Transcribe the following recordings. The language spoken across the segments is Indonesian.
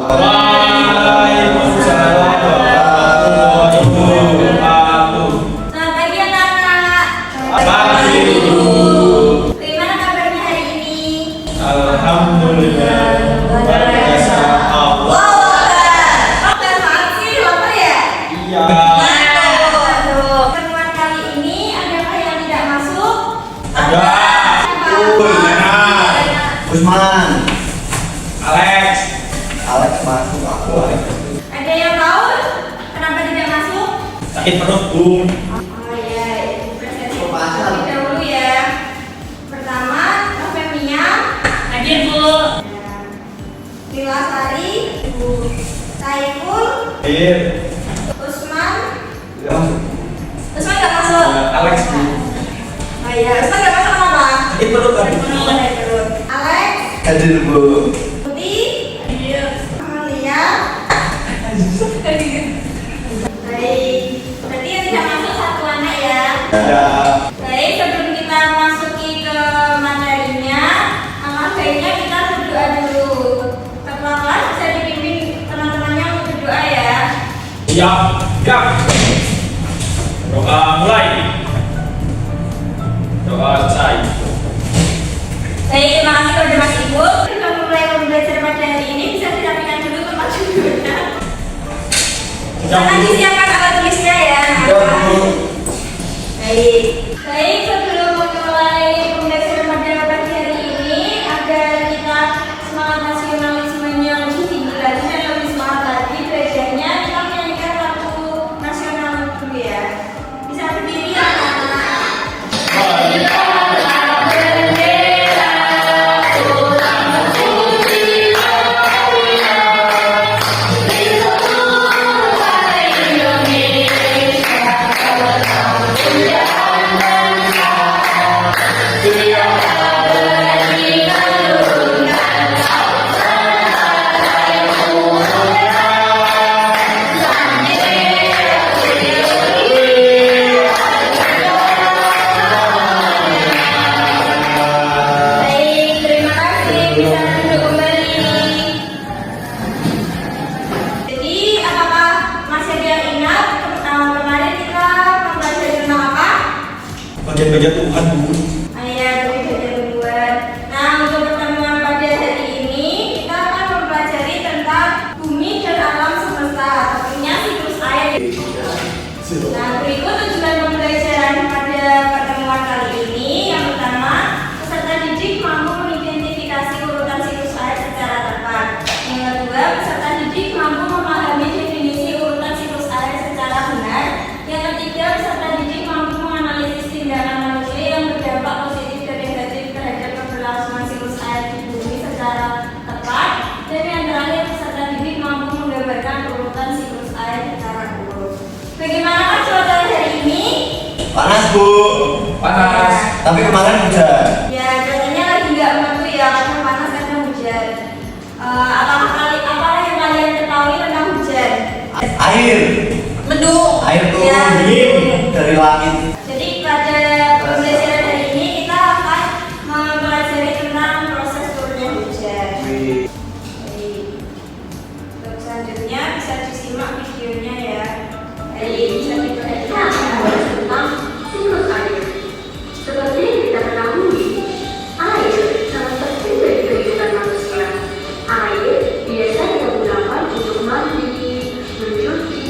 Waalaikumsalam warahmatullahi wabarakatuh. Selamat pagi anak-anak. Pagi, Ibu. Bagaimana kabarnya hari ini? Alhamdulillah. Berkasa Allah. Wow, apaan sih? Lapar ya? Iya. Aduh, pertemuan kali ini adakah yang tidak masuk? Ada. Usman, Alex. Alex masuk, aku Alex. Ada yang tahu kenapa tidak masuk? Sakit perut, Bu. Oh iya, presentasi Pembahasan. terlebih dahulu ya. Pertama, Novemia. Hadir, Bu. Lila Sari, Saiful, Hadir. Usman. Ya, Usman nggak masuk? Alex, Bu. Oh iya, Usman nggak masuk kenapa? Sakit perut, Bu. Sakit perut. Alex, hadir Bu. Putih, Amalia. Baik, berarti yang tidak masuk satu anak ya. Ya. Baik, sebelum kita masuki ke materinya, alangkah baiknya kita berdoa dulu. Ketua kelas bisa dipimpin teman-temannya untuk berdoa ya. Siap. Siap. Doa mulai. Doa selesai. Baik, terima kasih kepada Mas Ibu. Kita mulai belajar pada hari ini, bisa dirapikan dulu tempat duduknya. Jangan disiapkan alat tulisnya ya. Baik. Baik, sebelum memulai pembelajaran pada pagi hari ini, agar kita semangat nasionalismenya lebih tinggi lagi dan lebih semangat lagi belajarnya, kita menyanyikan lagu nasional dulu ya. Bisa berdiri ya, anak-anak. Baik, terima kasih. Bisa duduk kembali. Jadi, apakah masih ada yang ingat kemarin kita mempelajari tentang apa? Bagian-bagian Tuhan, Bu. Ayat dari Tuhan. Nah, untuk pertemuan pada hari ini kita akan mempelajari tentang bumi dan alam semesta, tentunya siklus air. Nah, berikut tujuan pembelajaran pada pertemuan kali ini. Yang pertama, peserta didik mampu mengidentifikasi urutan siklus air secara tepat. Yang kedua, peserta didik mampu memahami definisi urutan siklus air secara benar. Yang ketiga, peserta didik mampu menganalisis tindakan manusia yang berdampak positif dan negatif terhadap keberlangsungan siklus air di bumi secara tepat. Dan yang terakhir, peserta didik mampu menggambarkan urutan siklus air secara urut. Bagaimana cuaca hari ini? Panas Bu. Panas. Tapi kemarin hujan. Ya, cuacanya lagi nggak menentu ya, karena panas karena hujan. Apa yang kalian ketahui tentang hujan? Air. Mendung. Air turun Ya, dingin dari langit. jadi pada pembelajaran hari ini kita akan mempelajari tentang proses turunnya hujan. Baik. Untuk selanjutnya bisa disimak videonya ya. Baik, bisa diperhatikan. Tentang siklus air. Seperti yang kita ketahui, air sangat penting bagi kehidupan manusia. Air biasa digunakan untuk mandi, mencuci,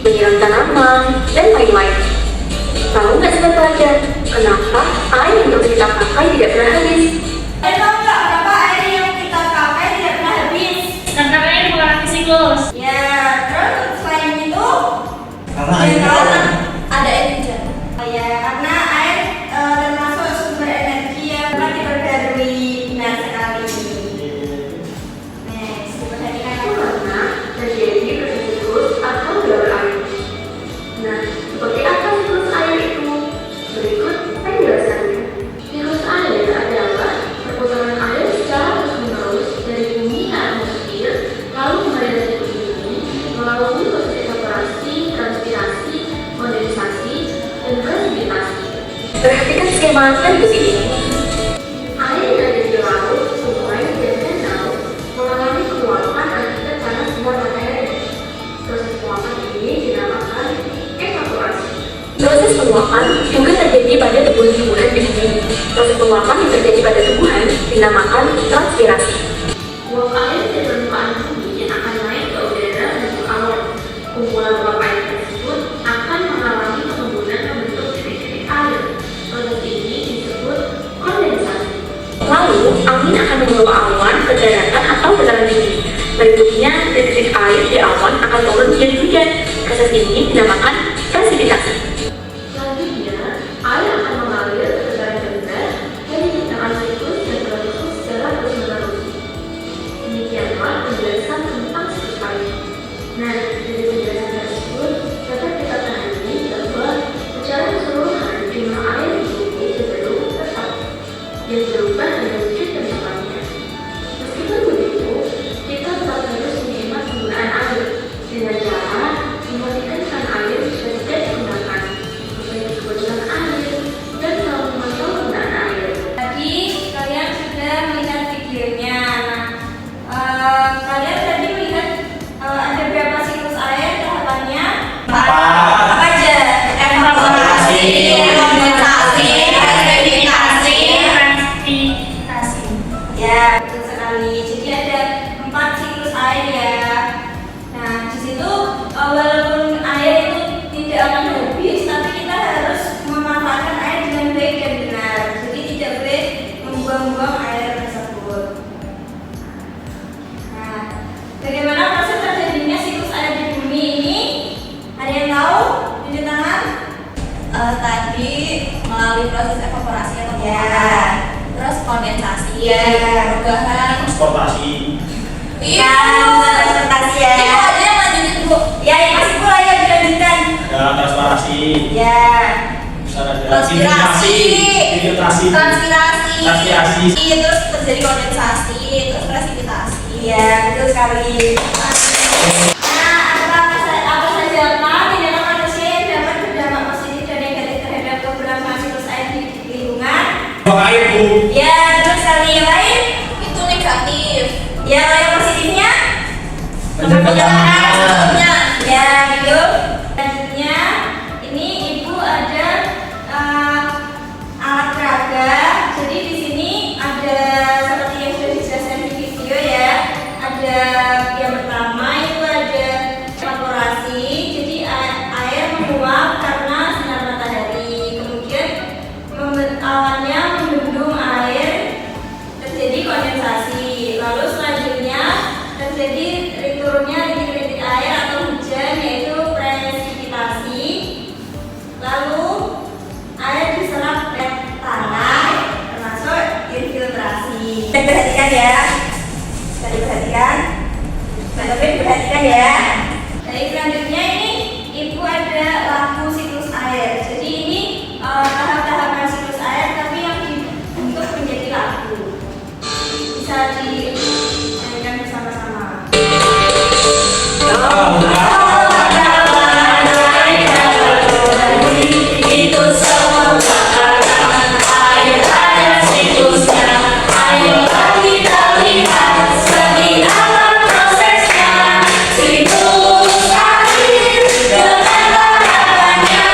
menyiram tanaman, dan lain-lain. Tahu nggak sobat pelajar, kenapa air yang kita pakai tidak pernah habis? Tahu nggak kenapa air yang kita pakai tidak pernah habis? Karena air mengalami siklus. Ya, terus selain itu Karena yang air tahu kan ada air hujan. Oh ya, karena air termasuk sumber energi yang dapat diperbarui. Benar sekali. Next, diperhatikan lagi. Karena terjadi proses siklus atau daur air. Nah, seperti apa siklus air itu? Berikut penjelasannya. Siklus air adalah perputaran air secara terus-menerus dari bumi ke atmosfer, lalu kembali lagi ke bumi, melalui proses evaporasi, transpirasi, kondensasi, dan presipitasi. Perhatikan skema berikut ini. Air yang ada di laut, sungai, dan danau mengalami penguapan akibat tanah pada tumbuhan dinamakan transpirasi. Uap air dari permukaan bumi akan naik ke udara membentuk awan. Kumpulan uap air tersebut akan mengalami pengembunan membentuk titik-titik air. Proses ini disebut kondensasi. Lalu, angin akan membawa awan ke daratan atau dataran tinggi. Berikutnya, titik-titik air di awan akan turun menjadi hujan. Proses ini dinamakan presipitasi. Selanjutnya, air akan mengalir ke dataran rendah dan menciptakan siklus yang berlangsung secara terus-menerus. Demikianlah penjelasan tentang siklus air. Nah, dari penjelasan tersebut dapat kita pahami bahwa secara keseluruhan jumlah air di bumi cenderung tetap yang berubah dengan wujud dan tempatnya. Meskipun begitu, kita tetap harus menghemat penggunaan air dengan cara mematikan air jika tidak digunakan, memperbaiki kebocoran air, dan selalu memantau penggunaan air. Tadi kalian sudah melihat videonya. Kalian tadi melihat ada berapa siklus air tahapannya? Apa aja? Evaporasi, kondensasi, presipitasi. Ya, betul sekali. Jadi ada 4 siklus air ya. Nah, di situ walaupun air itu tidak akan habis, tapi kita harus memanfaatkan air dengan baik dan benar. Jadi tidak boleh membuang-buang air tersebut. Nah, bagaimana proses terjadinya siklus air di bumi ini? Ada yang tahu? Tunjuk tangan. Tadi melalui proses evaporasi atau pemanasan, terus kondensasi, perubahan. Transportasi. Iya, Transportasi ya. Ibu aja yang lanjutin Bu. Ya, masih pula ya dilanjutkan. Ya, transparasi. Ya. Bisa ada Transpirasi. infiltrasi. Transpirasi, terus terjadi kondensasi, terus presipitasi. Iya, betul sekali. Nah, apa saja tindakan manusia yang dapat berdampak positif dan negatif terhadap keberlangsungan siklus air di lingkungan? Buang air, Bu. Ya, betul sekali. Yang lain? Itu negatif. Ya, kalau yang positifnya? Menjaga keamanan. Ya, gitu. Selanjutnya, ini Ibu ada alat peraga. Jadi di sini ada seperti yang sudah dijelaskan di video ya. Ada yang pertama itu ada evaporasi. Jadi air menguap karena sinar matahari. Kemudian awannya membendung air, terjadi kondensasi. Lalu selanjutnya terjadi turunnya titik-titik air atau hujan, yaitu presipitasi. Lalu air diserap ke tanah, termasuk infiltrasi. Perhatikan ya. Sekali perhatikan. Tapi perhatikan ya. Baik, selanjutnya ini Ibu ada lampu siklus air. Jadi ini tahap-tahapan siklus air, tapi yang dibentuk menjadi lampu. Bisa dimainkan bersama-sama. Itu semua karena air ada siklusnya. Ayolah kita lihat seni alam prosesnya. Siklus air dengan tahapannya.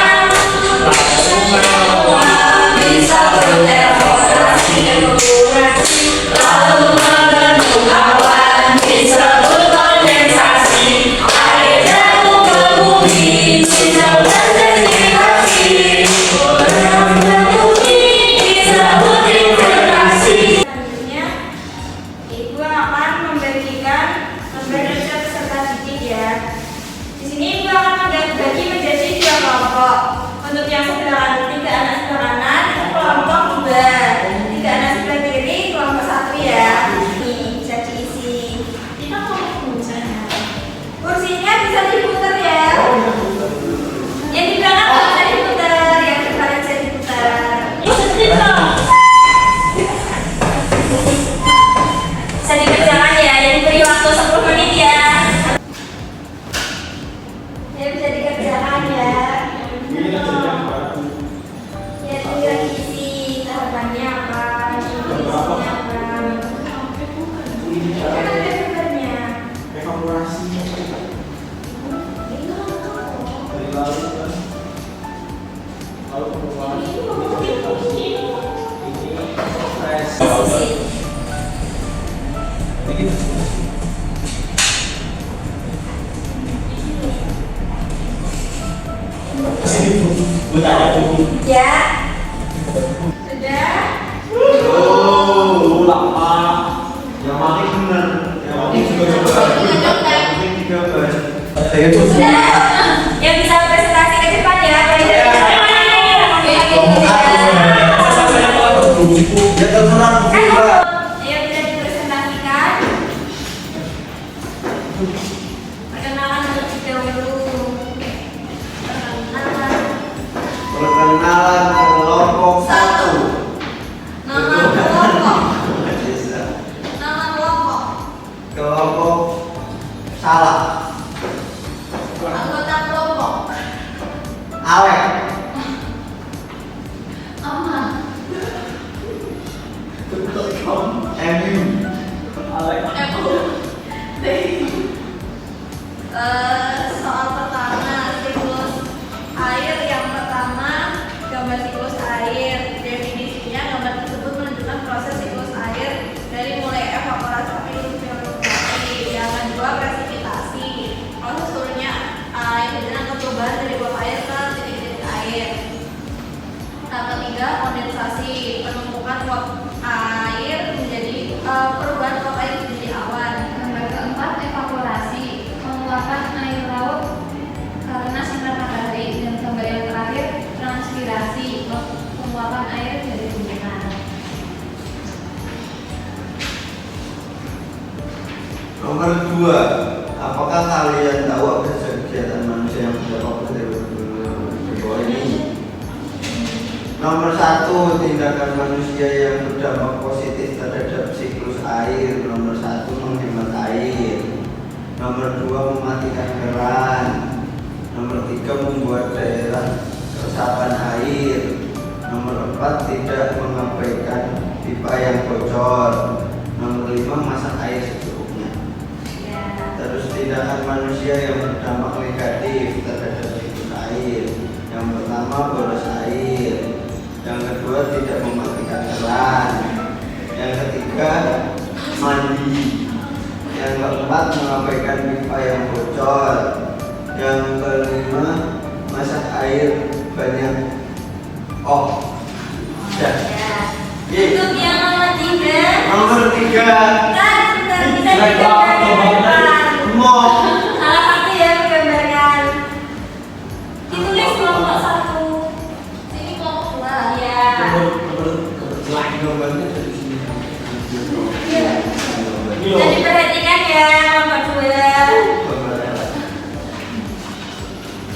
Semua bisa berevolusi, lalu membentuk awan disebut kondensasi. Air Ya. Sudah. Oh, lama. Yang penting benar. Yang penting juga coba. Yang penting 13. Saya tuh. Sudah. Yang bisa presentasi ke depan ya. Ya terserah Ayo bisa dipresentasikan. Perkenalan terlebih dahulu. Perkenalan kelompok 1. Nama kelompok. Nama kelompok. Kelompok salah. Anggota kelompok. Awet. MU. Soal pertama, siklus air. Yang pertama, gambar siklus air. Definisinya, gambar tersebut menunjukkan proses siklus air dari mulai evaporasi sampai purifikasi. Yang kedua, presipitasi, proses turunnya air hujan atau perubahan dari uap air ke titik-titik air. Yang ketiga, kondensasi, penumpukan uap air menjadi perubahan uap air menjadi awan. Gambar keempat, evaporasi, penguapan air laut karena sinar matahari. Dan gambar yang terakhir, transpirasi, penguapan air dari tumbuhan. Nomor 2. Apakah kalian tahu apa saja kegiatan manusia yang berdampak dari bawah ini? Nomor 1, tindakan manusia yang berdampak positif terhadap siklus air. Nomor 1, menghemat air. Nomor 2, mematikan keran. Nomor 3, membuat daerah resapan air. Nomor 4, tidak mengabaikan pipa yang bocor. Nomor 5, masak air secukupnya. Terus tindakan manusia yang berdampak negatif terhadap siklus air. Yang pertama, boros air. Yang kedua, tidak mematikan keran. Yang ketiga, mandi. Yang keempat, mengabaikan pipa yang bocor. Yang kelima, masak air banyak. Ya. Untuk yang nomor 3. Nomor 3. Bentar, bisa digambarkan. Mau. Salah satu yang digambarkan. Ditulis kelompok 1. Ini kelompok 2. Ya. Gambarnya dari sini. Bisa diperhatikan ya nomor 2.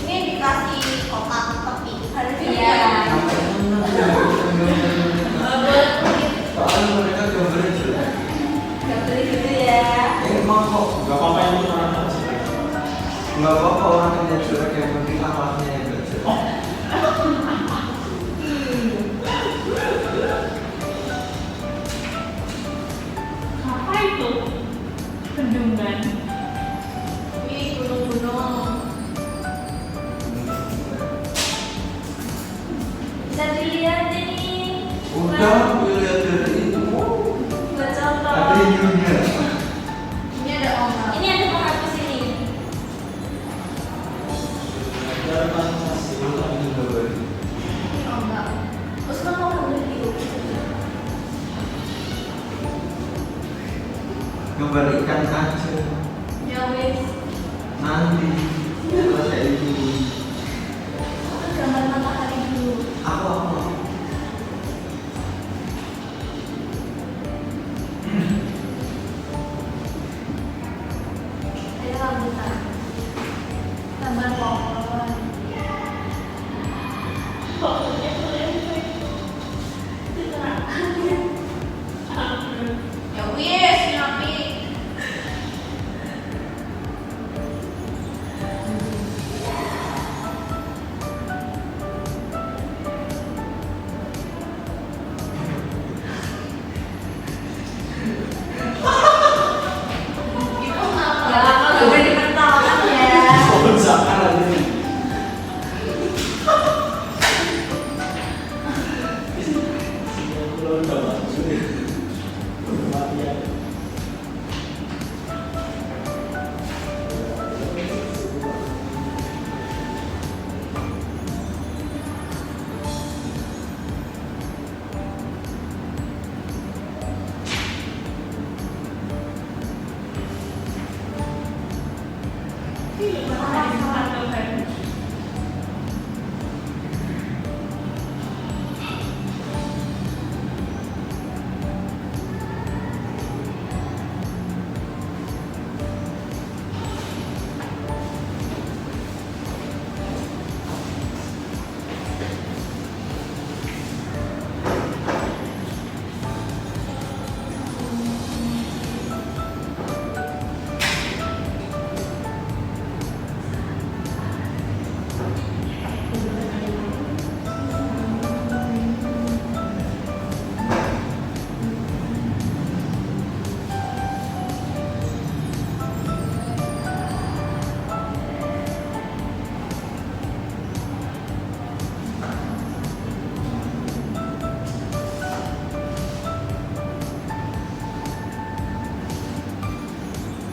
Ini dikasih kotak tepi. Harusnya Iya. Soalnya mereka gambarnya jelek. Gak boleh gitu ya. Emang kok Gak apa-apa yang itu orang nggak apa-apa orangnya jelek, yang penting amalnya yang nggak jelek. Apa itu? Bendungan. Ini gunung-gunung. Bisa dilihat ini. Udah, gue lihat dari itu. Buat contoh. Ada hiunya. Ini ada ombak. Ini ada penghapus ini. Ombak. Terus kan mau ambil hiu. Gambar ikan aja. Ya wes. Nanti selesai ini. Gambar matahari dulu. Apa? Ada rambutan. Gambar pohon. Ya wes, ngapi. Gak lama gak boleh dipertahankan ya. Sekarang ini.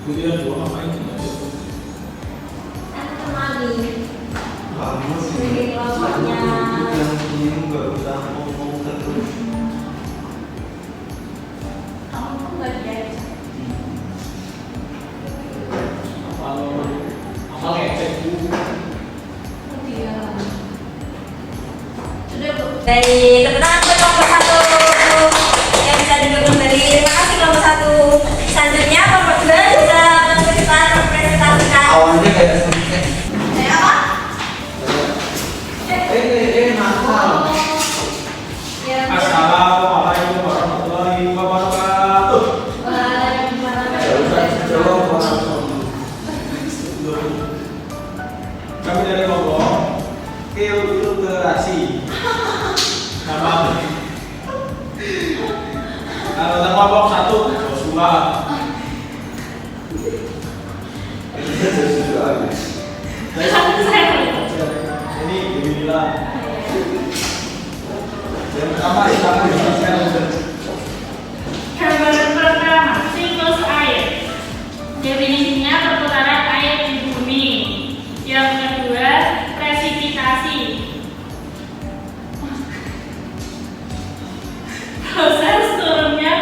Kemudian dua apa ini? Kamu sih Sebagai kelompoknya. yang ini nggak usah ngomong terus. Kamu tuh nggak diajak. Apa ngecek bu? Dia. Sudah Bu. Baik, tepuk tangan untuk kelompok 1 yang bisa duduk kembali. Terima kasih kelompok 1. Selanjutnya kelompok 2 bisa mempresentasikan. Awalnya kayak sedikit. Saya apa? Nakal. Ya. Assalamualaikum warahmatullahi wabarakatuh. Kami dari kelompok Filterasi. Nama anggota kelompok 1 Joshua. Ini Dewi. Dan pertama kita menjelaskan Gambaran pertama, siklus air. Definisinya perputaran air di bumi. Yang kedua, presipitasi. Proses turunnya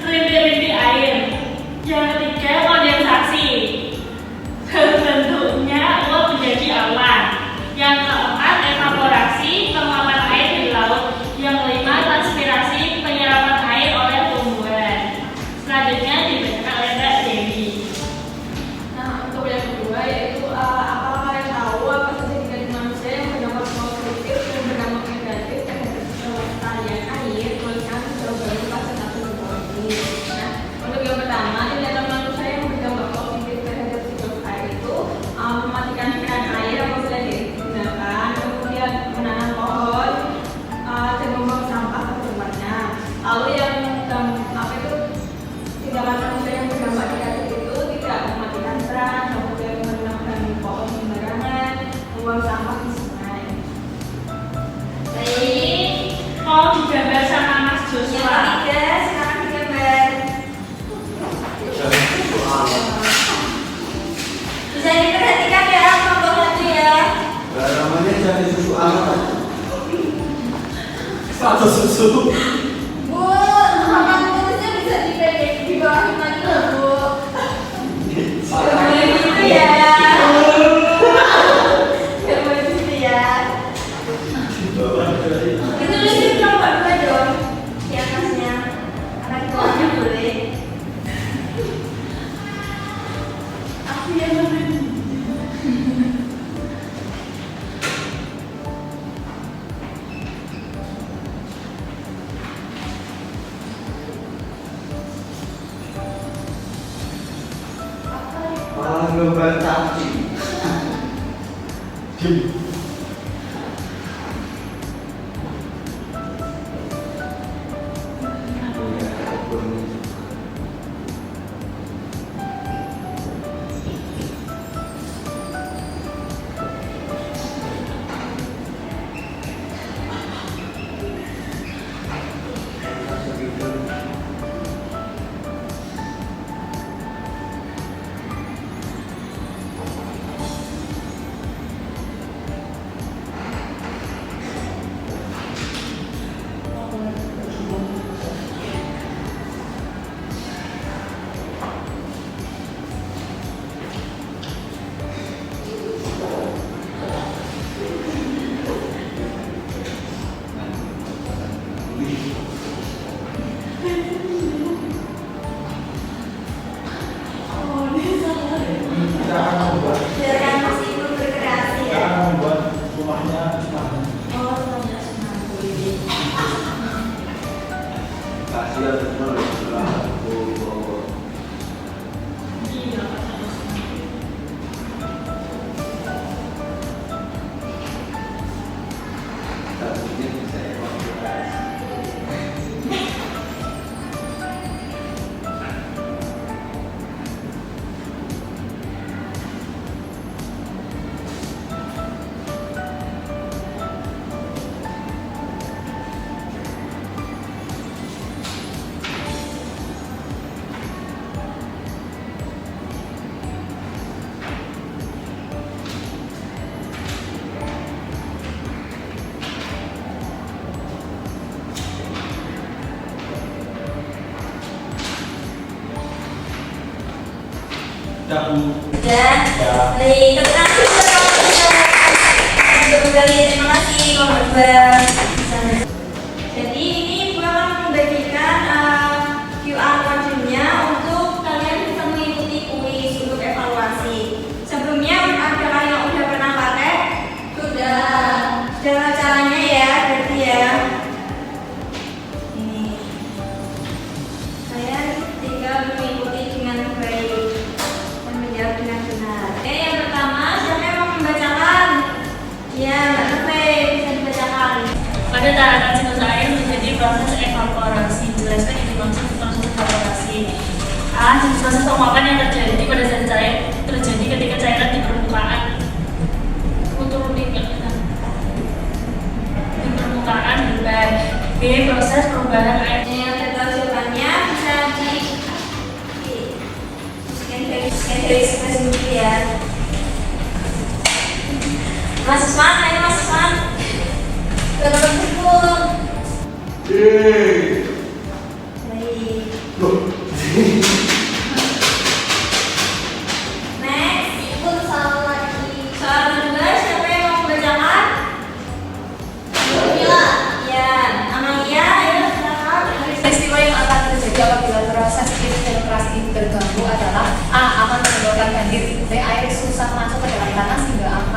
rintik-rintik air. Yang ketiga, kondensasi. Terbentuknya uap menjadi awan. Yang keempat, evaporasi, penguapan air di laut. Yang kelima, transpirasi, penyerapan air oleh tumbuhan. Selanjutnya dibacakan oleh Mbak Dewi. Nah, untuk yang kedua yaitu apakah kalian tahu apa saja dari manusia yang berdampak positif dan berdampak negatif terhadap kelestarian air, tuliskan sejauh baru fase 1 di bawah ini. Nah, untuk yang pertama, tindakan manusia yang berdampak positif terhadap siklus air itu mematikan keran air apabila digunakan, kemudian menanam pohon dan membuang sampah ke tempatnya. Lalu yang apa itu tindakan manusia yang berdampak negatif itu tidak mematikan keran, kemudian menanamkan pohon sembarangan, membuang sampah di sungai. Baik. Mau digambar sama Mas Yang Joshua. ketiga, sekarang digambar. Bisa diperhatikan ya kelompok 1 ya. Namanya jadi susu anak. satu susu. Bu, papan tulisnya bisa dipendek di bawah lagi loh Bu. Gak boleh gitu ya. Gak boleh gitu ya. Ditulisin kelompok 2 dong di atasnya. Anak kelompoknya boleh. Aku yang lebih. Malah gambar cacing. Dim. Sudah Bu. Dan baik, terima kasih untuk kembali. Terima kasih kelompok 2. Jadi ini Bu akan membagikan QR code-nya untuk kalian bisa mengikuti kuis untuk evaluasi. Sebelumnya adakah yang udah pernah pakai? Sudah caranya ya, berarti ya. Ini kalian tinggal mengikuti dengan baik dan menjawab dengan benar. Yang pertama, siapa yang mau membacakan? Ya, Mbak Tepe, bisa dibacakan. Pada tataran siklus air menjadi proses evaporasi. Jelaskan itu maksud proses evaporasi. A. Proses penguapan yang terjadi pada zat cair terjadi ketika cairan di permukaan bulan. B. Proses perubahan air. Yang tertahu jawabannya bisa di scan dari sendiri ya. Mas Usman, ayo Mas Usman. Ke nomor 10. Baik. Next, ikut soal lagi. Soal kedua, siapa yang mau membacakan? Ya, Amalia, ayo silakan. Peristiwa yang akan terjadi apabila proses filtrasi ini terganggu adalah A. Akan menimbulkan banjir. B. Air susah masuk ke dalam tanah sehingga akan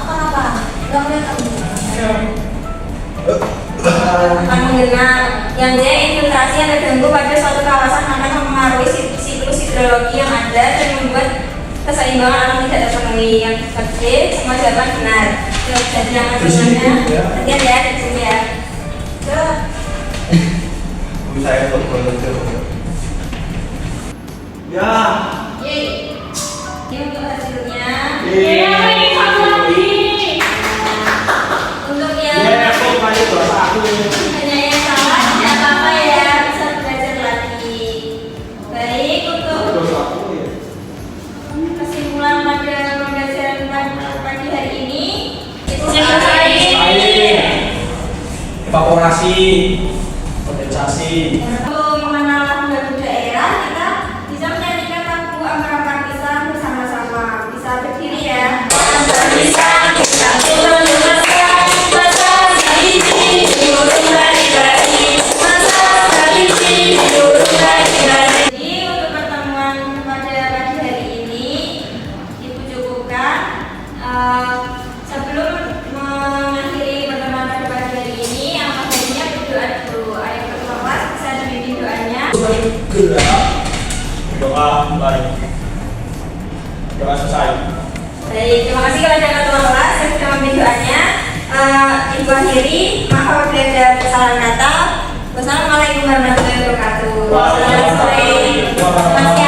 apa? Gak boleh akan menggenang. Yang D. Infiltrasi yang terganggu pada suatu kawasan akan mempengaruhi siklus hidrologi yang ada dan membuat keseimbangan alam tidak terpenuhi. Yang D. Semua jawaban benar. Jadi yang sebenarnya sekian ya di sini ya. Saya volunteer. Ya. Ini untuk hasilnya. Ini satu lagi. Untuk yang Aku kali dosa aku. hanya yang salah tidak apa-apa ya, bisa belajar lagi. Baik, untuk Dosa aku ya. kesimpulan pada pembelajaran pagi hari ini itu Siklus air. Evaporasi, kondensasi. untuk mengenal lagu daerah, kita bisa menyanyikan lagu Ambara Partisan bersama-sama. Bisa berdiri ya. Partisan kita turun bersama, masa tradisi diurung dari tradisi, masa tradisi diurung dari tradisi. Jadi untuk pertemuan pada pagi hari ini Ibu cukupkan. Sebelum mengakhiri pertemuan pada pagi hari ini, apa baiknya berdoa dulu. Ayo ketua kelas bisa dibimbing doanya. Gerak. Doa baik. Doa selesai. Baik, terima kasih kepada ketua kelas yang sudah membimbing doanya. Ibu akhiri, maaf apabila ada kesalahan kata. Wassalamualaikum warahmatullahi wabarakatuh. Selamat sore.